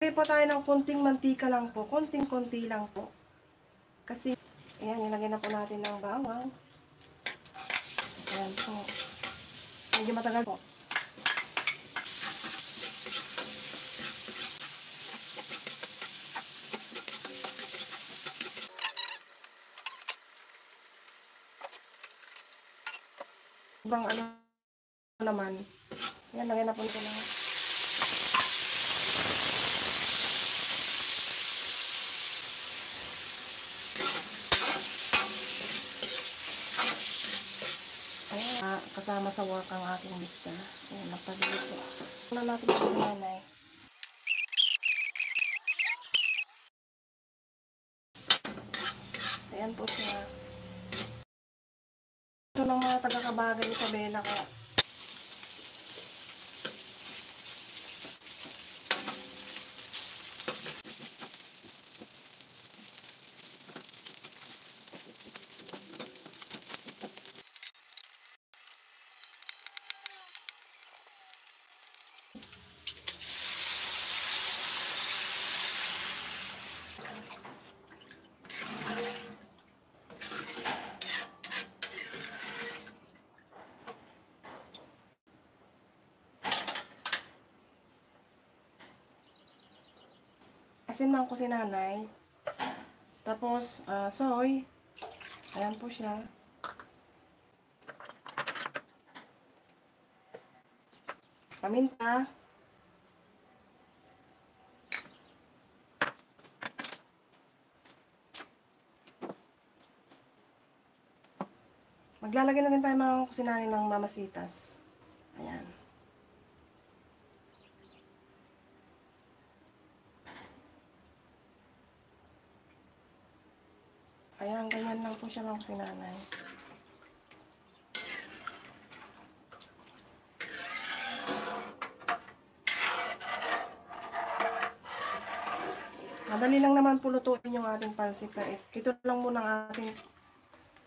Lagay po tayo ng konting mantika lang po. Konting-konti lang po. Kasi, ayan, ilagay na po natin ng bawang. Ayan po. Medyo matagal po. Sobrang ano naman. Ayan, lagay na po ito lang. Ayan, kasama sa work ang aking mister. Ayan, nagpagluto. Ano natin ito, nanay? Ayan po siya. Ito ng mga taga-Kabagay Isabela ka. Asin man ko si nanay. Tapos, soy. Ayan po siya. Paminta. Maglalagay na rin tayo mga kusinani ng mamasitas. Ayan. Ayan, ganyan lang po siya mga kusinanay. Madali lang naman po lutuin yung ating pansit na ito lang muna ang ating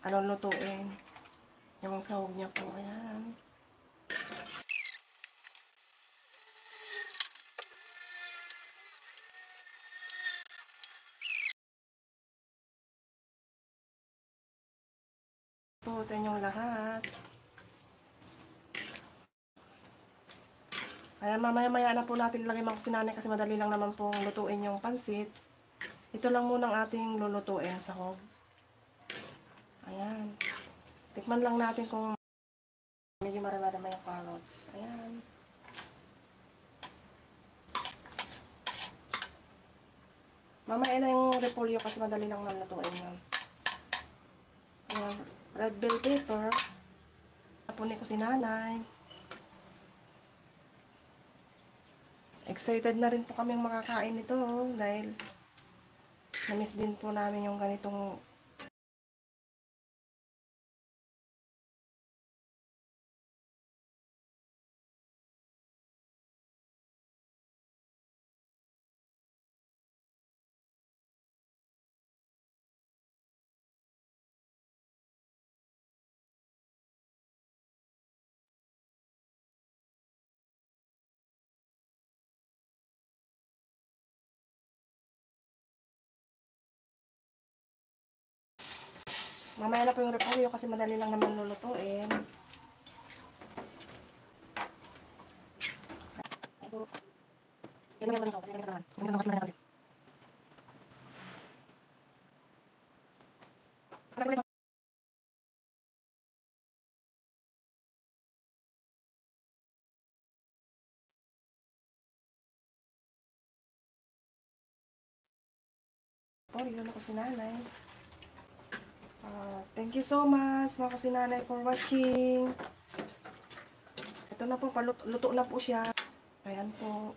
lutuin. Yung sahog niya po. Ayan. Po sa inyong lahat. Ayan, mamaya-maya na po natin ilagay mga kusinanay kasi madali lang naman po lutuin yung pansit. Ito lang muna ang ating lulutuin sa sahog. Ayan. Tikman lang natin kung medyo marami-marami yung carrots. Ayan. Mamaya na yung repolyo kasi madali lang nalutuin yun. Ayan. Red bell pepper. Tapunin ko si nanay. Excited na rin po kaming makakain nito dahil na-miss din po namin yung ganitong mamaya na po yung repolyo kasi madali lang naman lulutuin. Yun ako si nanay. Thank you so much mga kusinanay for watching. Ito na po, luto na po siya. Ayan po.